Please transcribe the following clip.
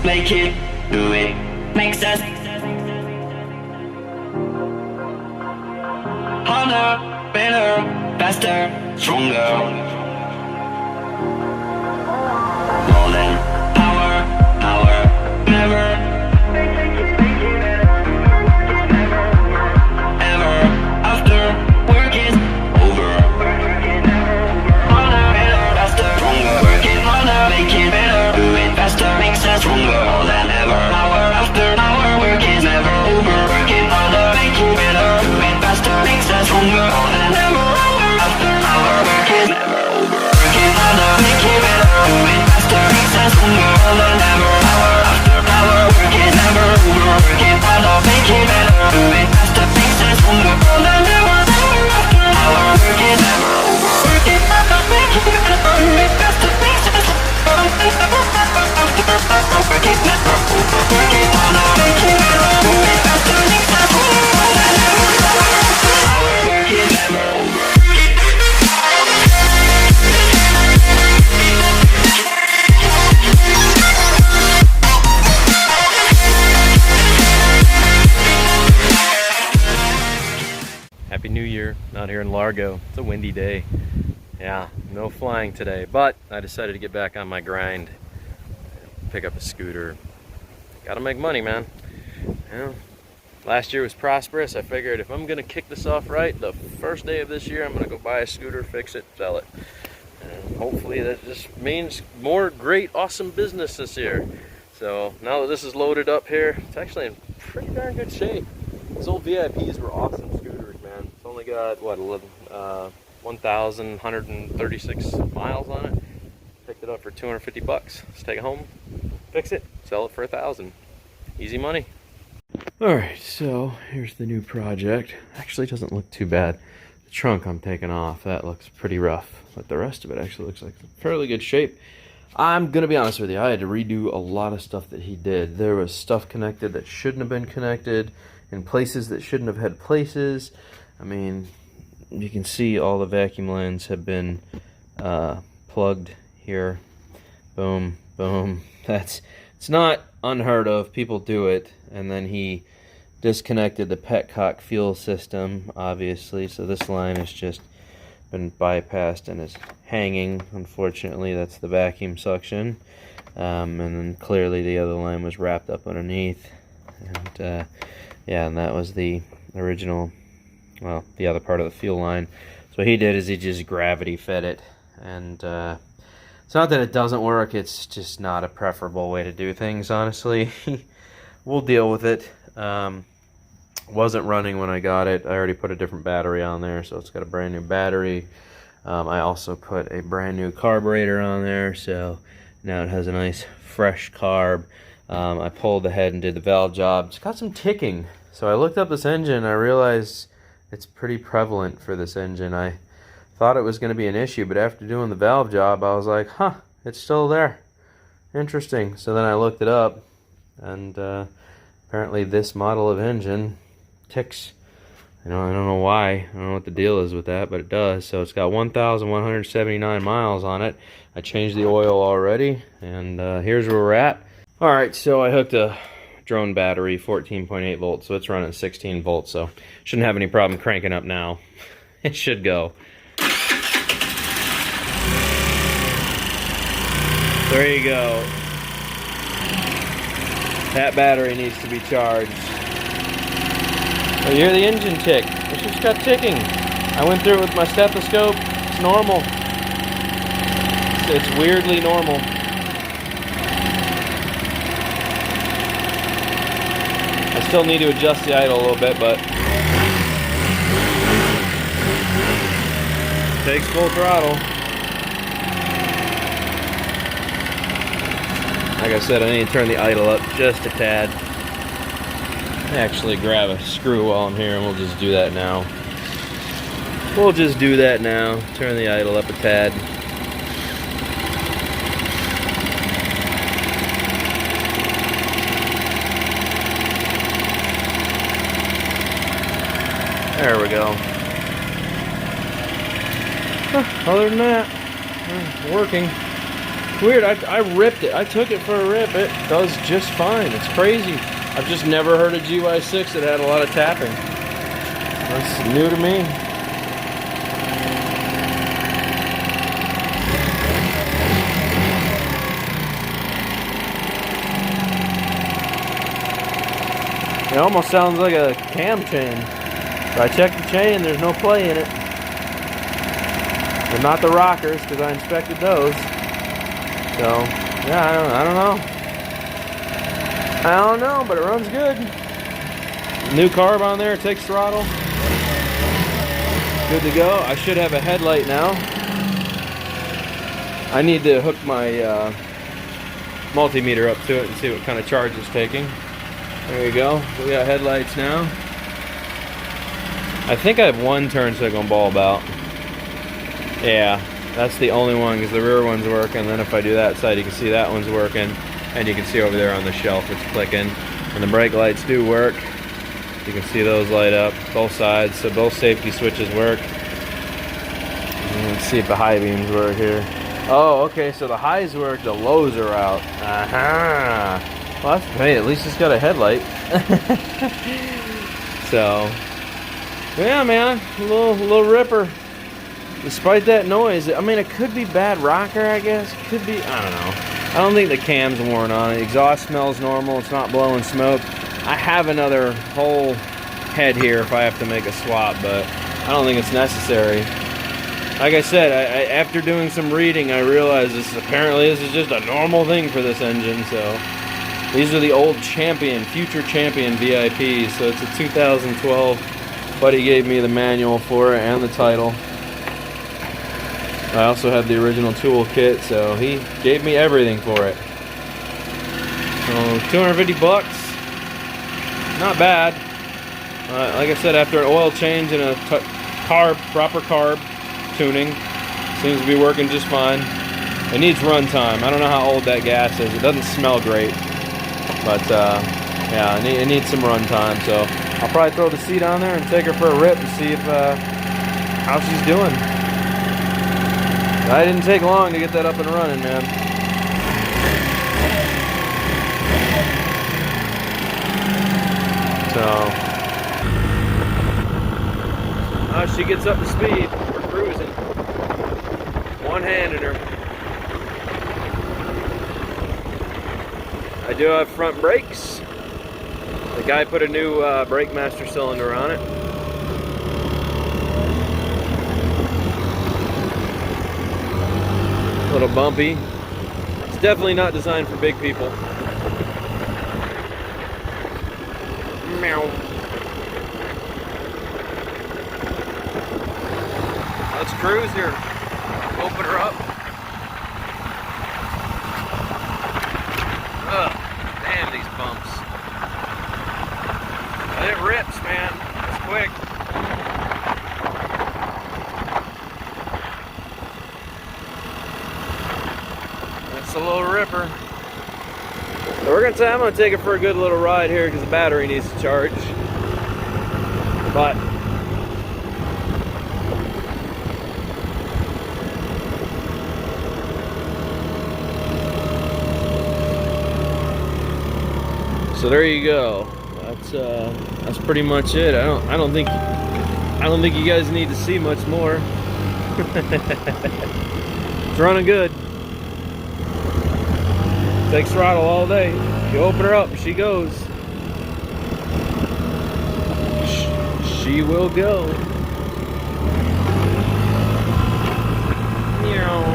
make it, do it, makes us harder, better, faster, stronger. More than power, never, ever, after work is over. Harder, better, faster, stronger. Working harder, make it better, do it faster, makes us stronger. More than ever, hour after hour, work is never over. Working harder, make it better, do it faster, makes us stronger. More than ever, hour after hour, work is never over. Working harder, make it better, do it faster, makes us stronger. More than ever, hour after hour, work is never over. Working harder, make it better, do it faster, makes us stronger. More than ever, hour after hour, work is never over. Working harder, make it better, do it faster, makes us stronger. Working never over. Working harder, make it better, do it faster, makes us stronger. More than ever, hour after hour, work is never over. Happy New Year out here in Largo. It's a windy day. Yeah, no flying today, but I decided to get back on my grind. Pick up a scooter. Gotta make money, man. Yeah. Last year was prosperous. I figured if I'm gonna kick this off right, the first day of this year, I'm gonna go buy a scooter, fix it, sell it. And hopefully that just means more great, awesome business this year. So now that this is loaded up here, it's actually in pretty darn good shape. These old VIPs were awesome scooters, man. It's only got, what, 1,136 miles on it. Picked it up for 250 bucks. Let's take it home, fix it, sell it for 1,000. Easy money. Alright, so here's the new project. Actually doesn't look too bad. The trunk I'm taking off, that looks pretty rough. But the rest of it actually looks like fairly good shape. I'm gonna be honest with you, I had to redo a lot of stuff that he did. There was stuff connected that shouldn't have been connected, in places that shouldn't have had places. I mean, you can see all the vacuum lines have been plugged here. Boom, boom. It's not unheard of. People do it. And then he disconnected the petcock fuel system, obviously. So this line has just been bypassed and is hanging. Unfortunately, that's the vacuum suction. And then clearly the other line was wrapped up underneath. And yeah, and that was the original, well, the other part of the fuel line. So what he did is he just gravity fed it. And it's not that it doesn't work, it's just not a preferable way to do things, honestly. We'll deal with it. Wasn't running when I got it. I already put a different battery on there, so it's got a brand new battery. I also put a brand new carburetor on there, so now it has a nice fresh carb. I pulled the head and did the valve job. It's got some ticking. So I looked up this engine, I realized it's pretty prevalent for this engine. I thought it was going to be an issue, but after doing the valve job, I was like, huh, it's still there. Interesting. So then I looked it up, and apparently this model of engine ticks. I don't know why. I don't know what the deal is with that, but it does. So it's got 1,179 miles on it. I changed the oil already, and here's where we're at. Alright, so I hooked a drone battery, 14.8 volts, so it's running 16 volts, so shouldn't have any problem cranking up now. It should go. There you go. That battery needs to be charged. Oh, you hear the engine tick. It's just got ticking. I went through it with my stethoscope. It's normal. It's weirdly normal. I still need to adjust the idle a little bit, but takes full throttle. Like I said, I need to turn the idle up just a tad. Actually grab a screw while I'm here, and we'll just do that now. Turn the idle up a tad. There we go. Other than that, working. weird. I ripped it. I took it for a rip. It does just fine. It's crazy. I've just never heard a GY6 that had a lot of tapping. That's new to me. It almost sounds like a cam chain. But I checked the chain, there's no play in it. But not the rockers, because I inspected those. So, yeah, I don't know. I don't know, but it runs good. New carb on there, takes throttle. Good to go. I should have a headlight now. I need to hook my multimeter up to it and see what kind of charge it's taking. There you go. We got headlights now. I think I have one turn signal bulb out. Yeah, that's the only one because the rear one's working. And then if I do that side, you can see that one's working. And you can see over there on the shelf it's clicking. And the brake lights do work. You can see those light up, both sides. So both safety switches work. And let's see if the high beams work here. Oh, okay, so the highs work, the lows are out. Aha! Well, that's, hey, at least it's got a headlight. So, yeah, man, a little ripper. Despite that noise, I mean, it could be bad rocker, I guess. Could be, I don't know. I don't think the cam's worn on it. Exhaust smells normal. It's not blowing smoke. I have another whole head here if I have to make a swap, but I don't think it's necessary. Like I said, after doing some reading, I realized apparently this is just a normal thing for this engine. So these are the old Champion, future Champion VIPs. So it's a 2012. Buddy gave me the manual for it and the title. I also have the original tool kit, so he gave me everything for it. So 250 bucks. Not bad. Like I said, after an oil change and a proper carb tuning, seems to be working just fine. It needs run time. I don't know how old that gas is. It doesn't smell great, but yeah, it needs some run time. So I'll probably throw the seat on there and take her for a rip and see if how she's doing. I didn't take long to get that up and running, man. So, she gets up to speed. We're cruising. One hand in her. I do have front brakes. The guy put a new brake master cylinder on it. A little bumpy. It's definitely not designed for big people. Meow. Let's cruise here. Open her up. Ugh, damn these bumps. But it rips, man. It's quick. That's a little ripper. So I'm gonna take it for a good little ride here because the battery needs to charge. But so there you go. That's pretty much it. I don't think you guys need to see much more. It's running good. Takes throttle all day. You open her up, she goes. She will go. Meow.